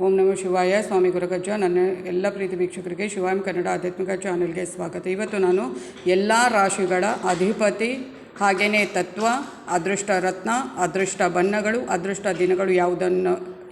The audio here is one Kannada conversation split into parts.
ಓಂ ನಮಃ ಶಿವಾಯ. ಸ್ವಾಮಿ ಗುರುಗಜ್ಜ. ನನ್ನ ಎಲ್ಲ ಪ್ರೀತಿ ವೀಕ್ಷಕರಿಗೆ ಶಿವಾಯಂ ಕನ್ನಡ ಆಧ್ಯಾತ್ಮಿಕ ಚಾನೆಲ್ಗೆ ಸ್ವಾಗತ. ಇವತ್ತು ನಾನು ಎಲ್ಲ ರಾಶಿಗಳ ಅಧಿಪತಿ ಹಾಗೆಯೇ ತತ್ವ, ಅದೃಷ್ಟ ರತ್ನ, ಅದೃಷ್ಟ ಬಣ್ಣಗಳು, ಅದೃಷ್ಟ ದಿನಗಳು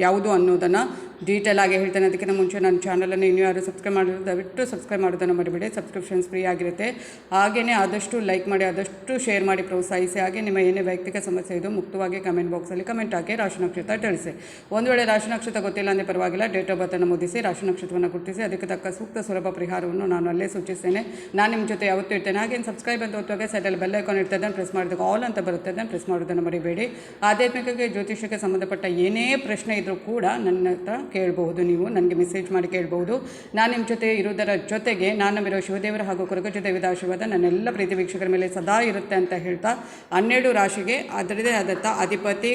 ಯಾವುದು ಅನ್ನೋದನ್ನು ಡೀಟೇಲ್ ಆಗಿ ಹೇಳ್ತೇನೆ. ಅದಕ್ಕಿಂತ ಮುಂಚೆ ನನ್ನ ಚಾನಲನ್ನು ಇನ್ನೂ ಯಾರು ಸಬ್ಸ್ಕ್ರೈಬ್ ಮಾಡಿದ್ರೆ ದಯವಿಟ್ಟು ಸಬ್ಸ್ಕ್ರೈಬ್ ಮಾಡೋದನ್ನು ಮರಿಬೇಡಿ. ಸಬ್ಸ್ಕ್ರಿಪ್ಷನ್ಸ್ ಫ್ರೀ ಆಗಿರುತ್ತೆ. ಹಾಗೆಯೇ ಆದಷ್ಟು ಲೈಕ್ ಮಾಡಿ, ಆದಷ್ಟು ಶೇರ್ ಮಾಡಿ ಪ್ರೋತ್ಸಾಹಿಸಿ. ಹಾಗೆ ನಿಮ್ಮ ಏನೇ ವೈಯಕ್ತಿಕ ಸಮಸ್ಯೆ ಇದು ಮುಕ್ತವಾಗಿ ಕಮೆಂಟ್ ಬಾಕ್ಸಲ್ಲಿ ಕಮೆಂಟ್ ಹಾಕಿ ರಾಶಿ ನಕ್ಷತ್ರ ತಿಳಿಸಿ. ಒಂದು ವೇಳೆ ರಾಶಿ ನಕ್ಷತ್ರ ಗೊತ್ತಿಲ್ಲ ಅಂದರೆ ಪರವಾಗಿಲ್ಲ, ಡೇಟ್ ಆಫ್ ಬರ್ತನ್ನು ಮುದ್ದಿಸಿ ರಾಶಿ ನಕ್ಷತ್ರವನ್ನು ಗುರುತಿಸಿ ಅದಕ್ಕೆ ತಕ್ಕ ಸೂಕ್ತ ಸುಲಭ ಪರಿಹಾರವನ್ನು ನಾನು ಅಲ್ಲೇ ಸೂಚಿಸ್ತೇನೆ. ನಾನು ನಿಮ್ಮ ಜೊತೆ ಯಾವತ್ತೂ ಇರ್ತೇನೆ. ಹಾಗೇನು ಸಬ್ಸ್ಕ್ರೈಬ್ ಅಂತ ಒತ್ತುವಾಗ ಸೈಡಲ್ಲಿ ಬೆಲ್ ಐಕಾನ್ ಇರ್ತದೆ, ಅದನ್ನು ಪ್ರೆಸ್ ಮಾಡಿದಾಗ ಆಲ್ ಅಂತ ಬರುತ್ತೆ, ಅದನ್ನು ಪ್ರೆಸ್ ಮಾಡೋದನ್ನು ಮರಿಬೇಡಿ. ಆಧ್ಯಾತ್ಮಿಕಕ್ಕೆ ಜ್ಯೋತಿಷಕ್ಕೆ ಸಂಬಂಧಪಟ್ಟ ಏನೇ ಪ್ರಶ್ನೆ ಇದ್ದರೂ ಕೂಡ ನನ್ನ ಹತ್ರ ಕೇಳಬಹುದು. ನೀವು ನನಗೆ ಮೆಸೇಜ್ ಮಾಡಿ ಕೇಳಬಹುದು. ನಾನು ನಿಮ್ಮ ಜೊತೆ ಇರುವುದರ ಜೊತೆಗೆ ನಾನು ಶಿವದೇವರ ಹಾಗೂ ಕೊರಗಜ್ಜ ದೇವದ ಆಶೀರ್ವಾದ ನನ್ನೆಲ್ಲ ಪ್ರೀತಿ ವೀಕ್ಷಕರ ಮೇಲೆ ಸದಾ ಇರುತ್ತೆ ಅಂತ ಹೇಳ್ತಾ, 12 ರಾಶಿಗೆ ಅದರದೇ ಆದಂಥ ಅಧಿಪತಿ,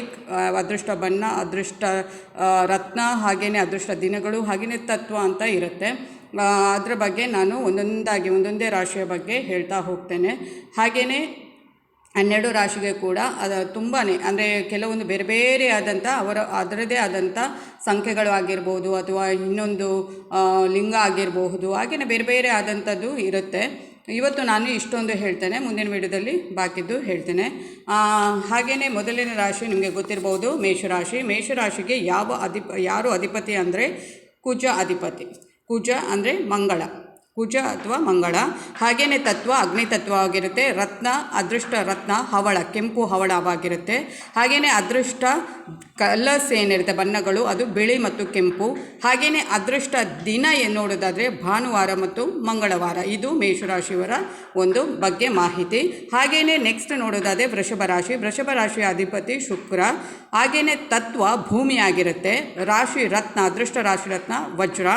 ಅದೃಷ್ಟ ಬಣ್ಣ, ಅದೃಷ್ಟ ರತ್ನ, ಹಾಗೆಯೇ ಅದೃಷ್ಟ ದಿನಗಳು, ಹಾಗೆಯೇ ತತ್ವ ಅಂತ ಇರುತ್ತೆ. ಅದರ ಬಗ್ಗೆ ನಾನು ಒಂದೊಂದೇ ರಾಶಿಯ ಬಗ್ಗೆ ಹೇಳ್ತಾ ಹೋಗ್ತೇನೆ. ಹಾಗೆಯೇ 12 ರಾಶಿಗೆ ಕೂಡ ತುಂಬಾ ಅಂದರೆ ಕೆಲವೊಂದು ಬೇರೆ ಬೇರೆ ಆದಂಥ ಅದರದೇ ಆದಂಥ ಸಂಖ್ಯೆಗಳು ಆಗಿರ್ಬೋದು, ಅಥವಾ ಇನ್ನೊಂದು ಲಿಂಗ ಆಗಿರಬಹುದು, ಹಾಗೆಯೇ ಬೇರೆ ಬೇರೆ ಆದಂಥದ್ದು ಇರುತ್ತೆ. ಇವತ್ತು ನಾನು ಇಷ್ಟೊಂದು ಹೇಳ್ತೇನೆ, ಮುಂದಿನ ವಿಡಿಯೋದಲ್ಲಿ ಬಾಕಿದ್ದು ಹೇಳ್ತೇನೆ. ಹಾಗೆಯೇ ಮೊದಲನೇ ರಾಶಿ ನಿಮಗೆ ಗೊತ್ತಿರ್ಬೋದು, ಮೇಷರಾಶಿ. ಮೇಷರಾಶಿಗೆ ಯಾರು ಅಧಿಪತಿ ಅಂದರೆ ಕುಜ ಅಧಿಪತಿ. ಕುಜ ಅಂದರೆ ಮಂಗಳ, ಕುಜ ಅಥವಾ ಮಂಗಳ. ಹಾಗೆಯೇ ತತ್ವ ಅಗ್ನಿ ತತ್ವವಾಗಿರುತ್ತೆ. ರತ್ನ, ಅದೃಷ್ಟ ರತ್ನ ಹವಳ, ಕೆಂಪು ಹವಳವಾಗಿರುತ್ತೆ. ಹಾಗೆಯೇ ಅದೃಷ್ಟ ಕಲರ್ಸ್ ಏನಿರುತ್ತೆ ಬಣ್ಣಗಳು, ಅದು ಬಿಳಿ ಮತ್ತು ಕೆಂಪು. ಹಾಗೆಯೇ ಅದೃಷ್ಟ ದಿನ ನೋಡೋದಾದರೆ ಭಾನುವಾರ ಮತ್ತು ಮಂಗಳವಾರ. ಇದು ಮೇಷರಾಶಿಯವರ ಒಂದು ಬಗ್ಗೆ ಮಾಹಿತಿ. ಹಾಗೆಯೇ ನೆಕ್ಸ್ಟ್ ನೋಡೋದಾದರೆ ವೃಷಭ ರಾಶಿ. ವೃಷಭ ರಾಶಿಯ ಅಧಿಪತಿ ಶುಕ್ರ. ಹಾಗೆಯೇ ತತ್ವ ಭೂಮಿಯಾಗಿರುತ್ತೆ. ರಾಶಿ ರತ್ನ, ಅದೃಷ್ಟ ರಾಶಿ ರತ್ನ ವಜ್ರ.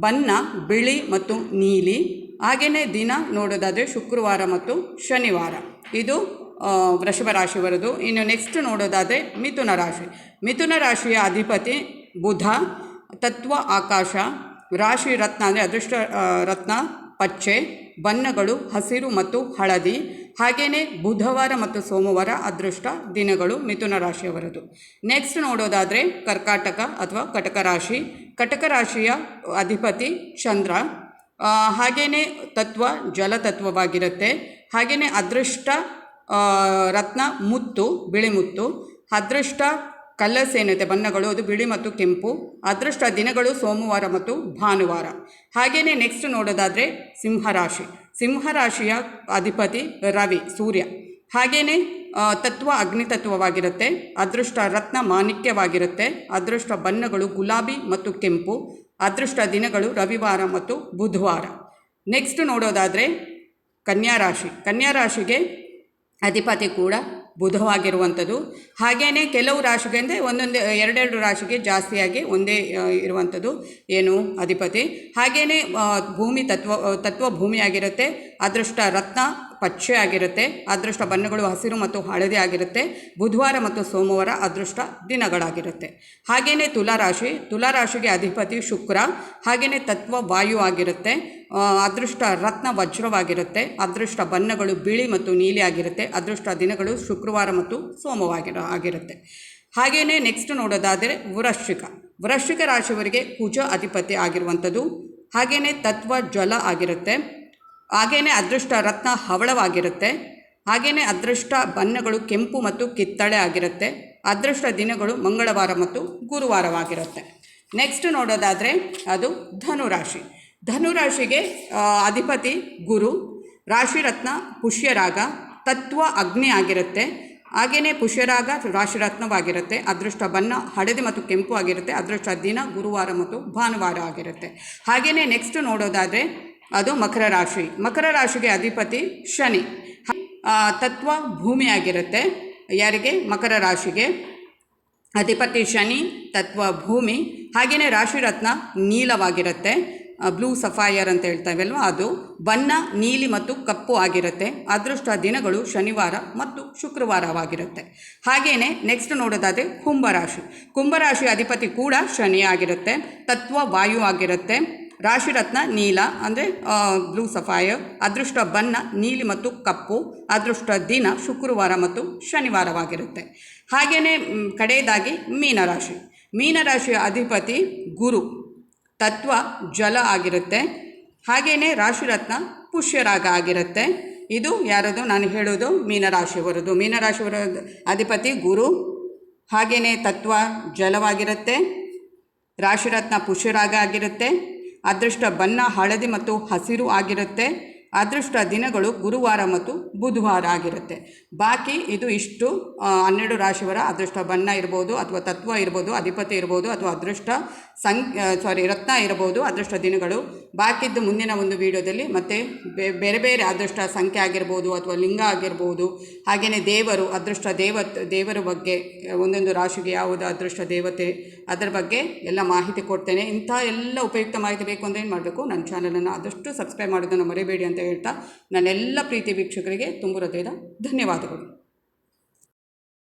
ಬಣ್ಣ ಬಿಳಿ ಮತ್ತು ನೀಲಿ. ಹಾಗೆಯೇ ದಿನ ನೋಡೋದಾದರೆ ಶುಕ್ರವಾರ ಮತ್ತು ಶನಿವಾರ. ಇದು ವೃಷಭ ರಾಶಿಯವರದು. ಇನ್ನು ನೆಕ್ಸ್ಟ್ ನೋಡೋದಾದರೆ ಮಿಥುನ ರಾಶಿ. ಮಿಥುನ ರಾಶಿಯ ಅಧಿಪತಿ ಬುಧ. ತತ್ವ ಆಕಾಶ. ರಾಶಿ ರತ್ನ ಅಂದರೆ ಅದೃಷ್ಟ ರತ್ನ ಪಚ್ಚೆ. ಬಣ್ಣಗಳು ಹಸಿರು ಮತ್ತು ಹಳದಿ. ಹಾಗೆಯೇ ಬುಧವಾರ ಮತ್ತು ಸೋಮವಾರ ಅದೃಷ್ಟ ದಿನಗಳು ಮಿಥುನ ರಾಶಿಯವರದು. ನೆಕ್ಸ್ಟ್ ನೋಡೋದಾದರೆ ಕರ್ಕಾಟಕ ಅಥವಾ ಕಟಕ ರಾಶಿ. ಕಟಕ ರಾಶಿಯ ಅಧಿಪತಿ ಚಂದ್ರ. ಹಾಗೆಯೇ ತತ್ವ ಜಲತತ್ವವಾಗಿರುತ್ತೆ. ಹಾಗೆಯೇ ಅದೃಷ್ಟ ರತ್ನ ಮುತ್ತು, ಬಿಳಿ ಮುತ್ತು. ಅದೃಷ್ಟ ಕಲರ್ಸ್ ಏನಿದೆ ಬಣ್ಣಗಳು, ಅದು ಬಿಳಿ ಮತ್ತು ಕೆಂಪು. ಅದೃಷ್ಟ ದಿನಗಳು ಸೋಮವಾರ ಮತ್ತು ಭಾನುವಾರ. ಹಾಗೆಯೇ ನೆಕ್ಸ್ಟ್ ನೋಡೋದಾದರೆ ಸಿಂಹರಾಶಿ. ಸಿಂಹರಾಶಿಯ ಅಧಿಪತಿ ರವಿ, ಸೂರ್ಯ. ಹಾಗೆಯೇ ತತ್ವ ಅಗ್ನಿ ತತ್ವವಾಗಿರುತ್ತೆ. ಅದೃಷ್ಟ ರತ್ನ ಮಾಣಿಕ್ಯವಾಗಿರುತ್ತೆ. ಅದೃಷ್ಟ ಬಣ್ಣಗಳು ಗುಲಾಬಿ ಮತ್ತು ಕೆಂಪು. ಅದೃಷ್ಟ ದಿನಗಳು ರವಿವಾರ ಮತ್ತು ಬುಧವಾರ. ನೆಕ್ಸ್ಟ್ ನೋಡೋದಾದರೆ ಕನ್ಯಾ ರಾಶಿ. ಕನ್ಯಾ ರಾಶಿಗೆ ಅಧಿಪತಿ ಕೂಡ ಬುಧವಾಗಿರುವಂಥದ್ದು. ಹಾಗೆಯೇ ಕೆಲವು ರಾಶಿಗೆ ಅಂದರೆ ಎರಡೆರಡು ರಾಶಿಗೆ ಜಾಸ್ತಿಯಾಗಿ ಒಂದೇ ಇರುವಂಥದ್ದು ಏನು ಅಧಿಪತಿ. ಹಾಗೆಯೇ ಭೂಮಿ ತತ್ವ ಭೂಮಿಯಾಗಿರುತ್ತೆ. ಅದೃಷ್ಟ ರತ್ನ ಪಚ್ಚೆ ಆಗಿರುತ್ತೆ. ಅದೃಷ್ಟ ಬಣ್ಣಗಳು ಹಸಿರು ಮತ್ತು ಹಳದಿ ಆಗಿರುತ್ತೆ. ಬುಧವಾರ ಮತ್ತು ಸೋಮವಾರ ಅದೃಷ್ಟ ದಿನಗಳಾಗಿರುತ್ತೆ. ಹಾಗೆಯೇ ತುಲಾರಾಶಿ. ತುಲಾರಾಶಿಗೆ ಅಧಿಪತಿ ಶುಕ್ರ. ಹಾಗೆಯೇ ತತ್ವ ವಾಯು ಆಗಿರುತ್ತೆ. ಅದೃಷ್ಟ ರತ್ನ ವಜ್ರವಾಗಿರುತ್ತೆ. ಅದೃಷ್ಟ ಬಣ್ಣಗಳು ಬಿಳಿ ಮತ್ತು ನೀಲಿ ಆಗಿರುತ್ತೆ. ಅದೃಷ್ಟ ದಿನಗಳು ಶುಕ್ರವಾರ ಮತ್ತು ಸೋಮವಾರ ಆಗಿರುತ್ತೆ. ಹಾಗೆಯೇ ನೆಕ್ಸ್ಟ್ ನೋಡೋದಾದರೆ ವೃಶ್ಚಿಕ ರಾಶಿಯವರಿಗೆ ಕುಜ ಅಧಿಪತಿ ಆಗಿರುವಂಥದ್ದು. ಹಾಗೆಯೇ ತತ್ವ ಜಲ ಆಗಿರುತ್ತೆ. ಹಾಗೆಯೇ ಅದೃಷ್ಟ ರತ್ನ ಹವಳವಾಗಿರುತ್ತೆ. ಹಾಗೆಯೇ ಅದೃಷ್ಟ ಬಣ್ಣಗಳು ಕೆಂಪು ಮತ್ತು ಕಿತ್ತಳೆ ಆಗಿರುತ್ತೆ. ಅದೃಷ್ಟ ದಿನಗಳು ಮಂಗಳವಾರ ಮತ್ತು ಗುರುವಾರವಾಗಿರುತ್ತೆ. ನೆಕ್ಸ್ಟ್ ನೋಡೋದಾದರೆ ಅದು ಧನುರಾಶಿ. ಧನುರಾಶಿಗೆ ಅಧಿಪತಿ ಗುರು. ರಾಶಿರತ್ನ ಪುಷ್ಯರಾಗ. ತತ್ವ ಅಗ್ನಿ ಆಗಿರುತ್ತೆ. ಹಾಗೆಯೇ ಪುಷ್ಯರಾಗ ರಾಶಿರತ್ನವಾಗಿರುತ್ತೆ. ಅದೃಷ್ಟ ಬಣ್ಣ ಹಳದಿ ಮತ್ತು ಕೆಂಪು ಆಗಿರುತ್ತೆ. ಅದೃಷ್ಟ ದಿನ ಗುರುವಾರ ಮತ್ತು ಭಾನುವಾರ ಆಗಿರುತ್ತೆ. ಹಾಗೆಯೇ ನೆಕ್ಸ್ಟ್ ನೋಡೋದಾದರೆ ಅದು ಮಕರ ರಾಶಿ. ಮಕರ ರಾಶಿಗೆ ಅಧಿಪತಿ ಶನಿ. ತತ್ವ ಭೂಮಿಯಾಗಿರುತ್ತೆ. ಯಾರಿಗೆ? ಮಕರ ರಾಶಿಗೆ ಅಧಿಪತಿ ಶನಿ, ತತ್ವ ಭೂಮಿ. ಹಾಗೆಯೇ ರಾಶಿರತ್ನ ನೀಲವಾಗಿರುತ್ತೆ. ಬ್ಲೂ ಸಫೈರ್ ಅಂತ ಹೇಳ್ತಾವಲ್ವ ಅದು. ಬಣ್ಣ ನೀಲಿ ಮತ್ತು ಕಪ್ಪು ಆಗಿರುತ್ತೆ. ಅದೃಷ್ಟ ದಿನಗಳು ಶನಿವಾರ ಮತ್ತು ಶುಕ್ರವಾರವಾಗಿರುತ್ತೆ. ಹಾಗೆಯೇ ನೆಕ್ಸ್ಟ್ ನೋಡೋದಾದರೆ ಕುಂಭರಾಶಿ. ಕುಂಭರಾಶಿ ಅಧಿಪತಿ ಕೂಡ ಶನಿ ಆಗಿರುತ್ತೆ. ತತ್ವ ವಾಯು ಆಗಿರುತ್ತೆ. ರಾಶಿರತ್ನ ನೀಲ ಅಂದರೆ ಬ್ಲೂ ಸಫೈರ್. ಅದೃಷ್ಟ ಬಣ್ಣ ನೀಲಿ ಮತ್ತು ಕಪ್ಪು. ಅದೃಷ್ಟ ದಿನ ಶುಕ್ರವಾರ ಮತ್ತು ಶನಿವಾರವಾಗಿರುತ್ತೆ. ಹಾಗೆಯೇ ಕಡೆಯದಾಗಿ ಮೀನರಾಶಿ. ಮೀನರಾಶಿಯ ಅಧಿಪತಿ ಗುರು, ತತ್ವ ಜಲ ಆಗಿರುತ್ತೆ. ಹಾಗೆಯೇ ರಾಶಿರತ್ನ ಪುಷ್ಯರಾಗ ಆಗಿರುತ್ತೆ. ಇದು ಯಾರದು ನಾನು ಹೇಳೋದು ಮೀನರಾಶಿಯವರದು. ಮೀನರಾಶಿಯವರ ಅಧಿಪತಿ ಗುರು, ಹಾಗೆಯೇ ತತ್ವ ಜಲವಾಗಿರುತ್ತೆ, ರಾಶಿರತ್ನ ಪುಷ್ಯರಾಗ ಆಗಿರುತ್ತೆ, ಅದೃಷ್ಟ ಬಣ್ಣ ಹಳದಿ ಮತ್ತು ಹಸಿರು ಆಗಿರುತ್ತೆ, ಅದೃಷ್ಟ ದಿನಗಳು ಗುರುವಾರ ಮತ್ತು ಬುಧವಾರ ಆಗಿರುತ್ತೆ. ಬಾಕಿ ಇದು ಇಷ್ಟು 12 ರಾಶಿಯವರ ಅದೃಷ್ಟ ಬಣ್ಣ ಇರ್ಬೋದು, ಅಥವಾ ತತ್ವ ಇರ್ಬೋದು, ಅಧಿಪತಿ ಇರ್ಬೋದು, ಅಥವಾ ಅದೃಷ್ಟ ರತ್ನ ಇರ್ಬೋದು, ಅದೃಷ್ಟ ದಿನಗಳು. ಬಾಕಿದ್ದು ಮುಂದಿನ ಒಂದು ವಿಡಿಯೋದಲ್ಲಿ ಮತ್ತು ಬೇರೆ ಬೇರೆ ಅದೃಷ್ಟ ಸಂಖ್ಯೆ ಆಗಿರ್ಬೋದು, ಅಥವಾ ಲಿಂಗ ಆಗಿರ್ಬೋದು, ಹಾಗೆಯೇ ದೇವರು, ಅದೃಷ್ಟ ದೇವರ ಬಗ್ಗೆ, ಒಂದೊಂದು ರಾಶಿಗೆ ಯಾವುದು ಅದೃಷ್ಟ ದೇವತೆ, ಅದರ ಬಗ್ಗೆ ಎಲ್ಲ ಮಾಹಿತಿ ಕೊಡ್ತೇನೆ. ಇಂಥ ಎಲ್ಲ ಉಪಯುಕ್ತ ಮಾಹಿತಿ ಬೇಕು ಅಂದರೆ ಏನು ಮಾಡಬೇಕು, ನನ್ನ ಚಾನಲನ್ನು ಆದಷ್ಟು ಸಬ್ಸ್ಕ್ರೈಬ್ ಮಾಡೋದನ್ನು ಮರಿಬೇಡಿ ಅಂತ ಹೇಳ್ತಾ, ನನ್ನೆಲ್ಲ ಪ್ರೀತಿ ವೀಕ್ಷಕರಿಗೆ ತುಂಬ ಹೃದಯದ ಧನ್ಯವಾದಗಳು.